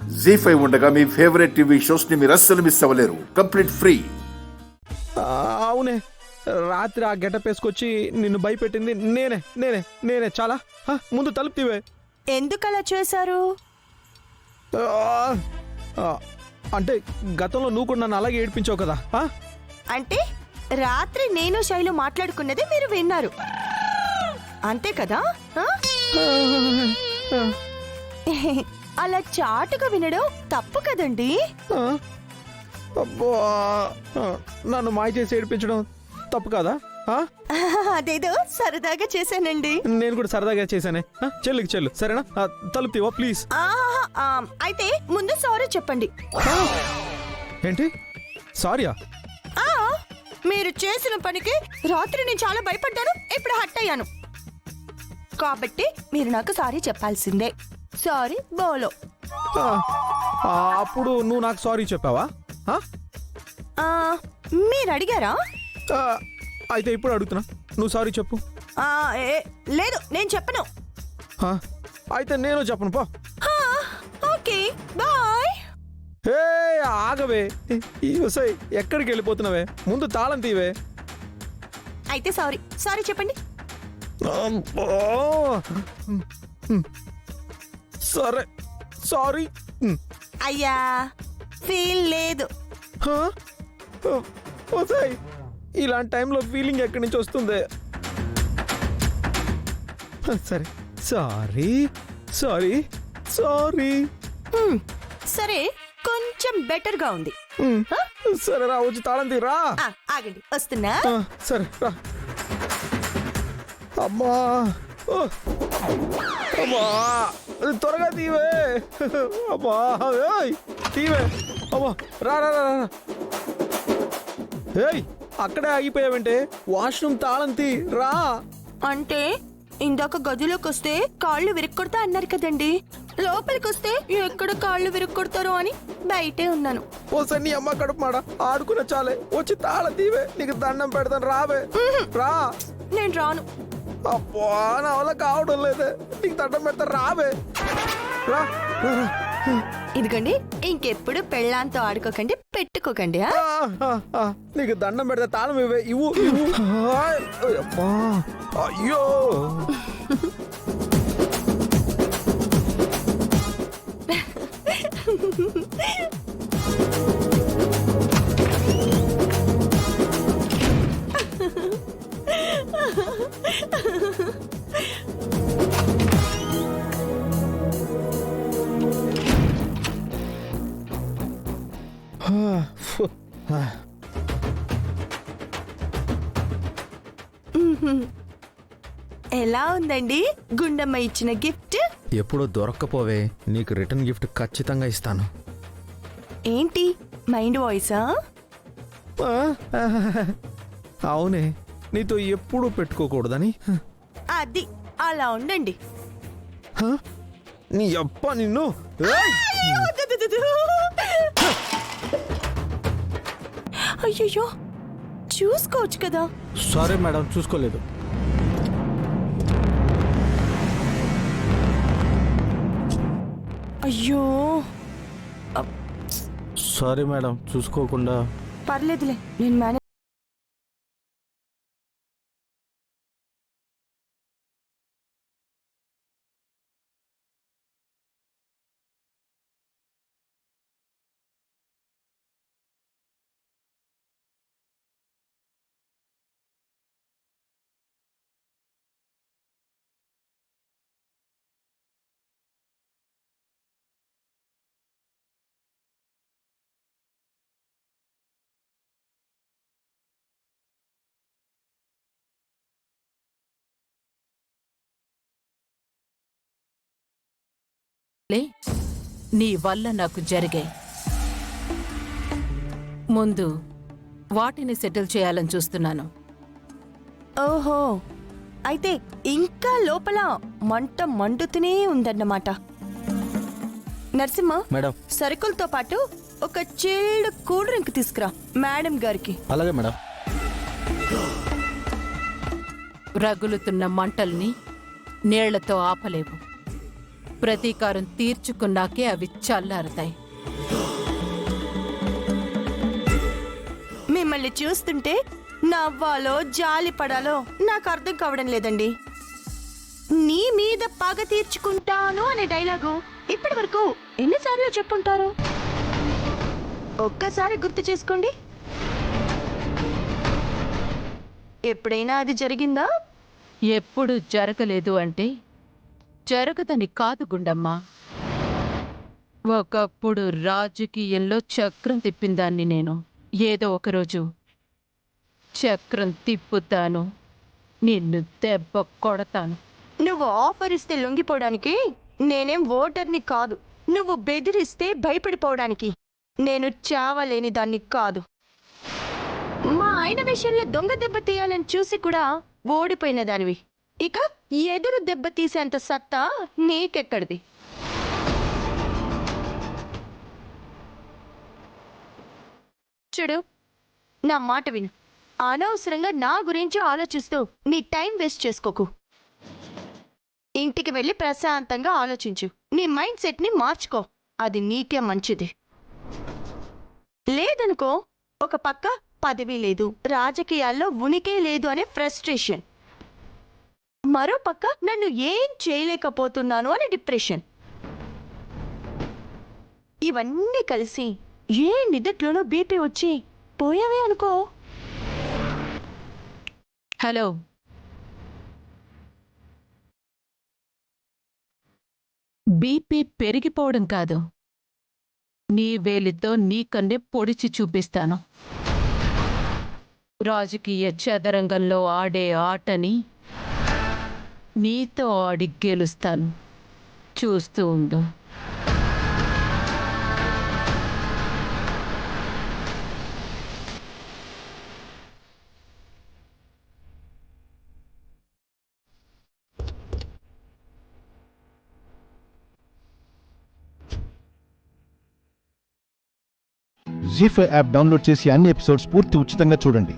జీ5 ఉండగా మీ favourite TV shows ని మీరు అస్సలు మిస్ అవ్వలేరు. Complete free. అవునే, రాత్రి ఆ గెటప్ వేసుకొచ్చి నిన్ను భయపెట్టింది నేనే నేనే నేనే చాలా ముందు తలుపు తీవే. ఎందుకలా చేశారు? అంటే గతంలో నువ్వు కూడా నన్ను అలాగే ఏడిపించావు కదా. అంటే రాత్రి నేను శైలు మాట్లాడుకున్నది మీరు విన్నారు అంతే కదా? అలా చాటుగా వినడం తప్పు కదండి. అబ్బో, నన్ను మాయ చేసి ఏడిపించడం తప్పు కదా? అదేదో సరదాగా చేశానండి. నేను కూడా సరదాగా చేశానే. చెల్లుకి చెల్లు, సరేనా? తలుపు తీవా ప్లీజ్. అయితే ముందు సారీ చెప్పండి. ఏంటి సారీయా? మీరు చేసిన పనికి రాత్రి నేను చాలా భయపడ్డాను, ఇప్పుడు హట్ అయ్యాను కాబట్టి మీరు నాకు సారీ చెప్పాల్సిందే. సారీ బోలో. అప్పుడు నువ్వు నాకు సారీ చెప్పావా? మీరు అడిగారా? అయితే ఇప్పుడు అడుగుతున్నా, నువ్వు సారీ చెప్పు. లేదు, నేను చెప్పను. అయితే నేను చెప్పను పో. Okay bye. ఏ ఆగవే, ఎక్కడికి వెళ్ళిపోతున్నావే? ముందు తాళం తీవే. అయితే సారీ సారీ చెప్పండి. సరే సారీ. అయ్యా ఫీల్ లేదు. ఇలాంటి టైంలో ఫీలింగ్ ఎక్కడి నుంచి వస్తుంది? సరే సారీ సారీ సారీ. సరే కొంచెం బెటర్ గా ఉంది. సరే రా, వచ్చి తాళం తీరా. ఆగండి వస్తున్నా. సరే రా. అమ్మా అమ్మా, త్వరగా తీవే. అమ్మా తీవే. అమ్మా రా రా రా. ఏయ్, అక్కడే ఆగిపోయావంటే? వాష్రూమ్ తాళం తీ రా. అంటే ఇందాక గదిలోకి వస్తే కాళ్ళు విరుక్కొడతా అన్నారు కదండి, లోపలికి వస్తే ఎక్కడ కాళ్ళు విరుక్కొడతారో అని బయటే ఉన్నాను. ఓసారి నీ అమ్మ కడుపు మాడ ఆడుకున్న చాలే, వచ్చి తాళం తీవే. నీకు దండం పెడతాను, రావే రా. నేను రాను. అబ్బా, నా వల్ల కావడం లేదే. నీకు దండం పెడతాను, రావే రా. ఇదిగోండి, ఇంకెప్పుడు పెళ్ళాంతో ఆడుకోకండి, పెట్టుకోకండి. నీకు దండం పెడతా, తాళం ఇవ్వే. ఇవ్వు. అమ్మా అయ్యో. ఎలా ఉందండి గుండమ్మ ఇచ్చిన గిఫ్ట్? ఎప్పుడో దొరక్కపోవే, నీకు రిటర్న్ గిఫ్ట్ ఖచ్చితంగా ఇస్తాను. ఏంటి మైండ్ వాయిసా? అవునే, నీతో ఎప్పుడూ పెట్టుకోకూడదని. అది అలా ఉండండి. నీ అప్ప నిన్ను. అయ్యో చూసుకోవచ్చు కదా. సారీ మేడం, చూసుకోలేదు. అయ్యో సారీ మేడం, చూసుకోకుండా. పర్లేదులే, నేను మేనేజ్. నీ వల్ల నాకు జరిగాయి. ముందు వాటిని సెటిల్ చేయాలని చూస్తున్నాను. ఓహో, అయితే ఇంకా లోపల మంట మండుతూనే ఉందన్నమాట. నరసింహ మేడం, సరుకులతో పాటు ఒక చిల్డ్ కూల్ డ్రింక్ తీసుకురా మేడం గారికి. అలాగే మేడం. రగులుతున్న మంటల్ని నీళ్లతో ఆపలేవు. ప్రతీకారం తీర్చుకున్నాకే అవి చల్లారుతాయి. మిమ్మల్ని చూస్తుంటే నవ్వాలో జాలి పడాలో నాకు అర్థం కావడం లేదండి. నీ మీద పగ తీర్చుకుంటాను అనే డైలాగు ఇప్పటి వరకు ఎన్నిసార్లు చెప్పుంటారు? ఒక్కసారి గుర్తు చేసుకోండి. ఎప్పుడైనా అది జరిగిందా? ఎప్పుడు జరగలేదు అంటే జరగదని కాదు గుండమ్మ. ఒకప్పుడు రాజకీయంలో చక్రం తిప్పిందాన్ని నేను. ఏదో ఒకరోజు చక్రం తిప్పుతాను, నిన్ను దెబ్బ కొడతాను. నువ్వు ఆఫర్ ఇస్తే లొంగిపోవడానికి నేనేం ఓటర్ని కాదు. నువ్వు బెదిరిస్తే భయపడిపోవడానికి నేను చావలేని దాన్ని కాదు. మా ఆయన విషయంలో దొంగ దెబ్బ తీయాలని చూసి కూడా ఓడిపోయిన దానివి. ఇక ఎదురు దెబ్బ తీసేంత సత్తా నీకెక్కడిది? చూడు, నా మాట విను. అనవసరంగా నా గురించి ఆలోచిస్తూ నీ టైం వేస్ట్ చేసుకోకు. ఇంటికి వెళ్ళి ప్రశాంతంగా ఆలోచించు. నీ మైండ్ సెట్ని మార్చుకో. అది నీకే మంచిది. లేదనుకో, ఒక పక్క పదవి లేదు, రాజకీయాల్లో ఉనికే లేదు అనే ఫ్రస్ట్రేషన్, మరో పక్క నన్ను ఏం చేయలేకపోతున్నాను అనే డిప్రెషన్. ఇవన్నీ కలిసి ఏ నిద్రలోనో బీపీ వచ్చి పోయావే అనుకో. హలో, బీపీ పెరిగిపోవడం కాదు, నీ వేలితో నీ కన్నే పొడిచి చూపిస్తాను. రాజకీయ చదరంగంలో ఆడే ఆటని నీతో ఆడి గెలుస్తాను. చూస్తూ ఉండు. జీ5 యాప్ డౌన్లోడ్ చేసి అన్ని ఎపిసోడ్స్ పూర్తి ఉచితంగా చూడండి.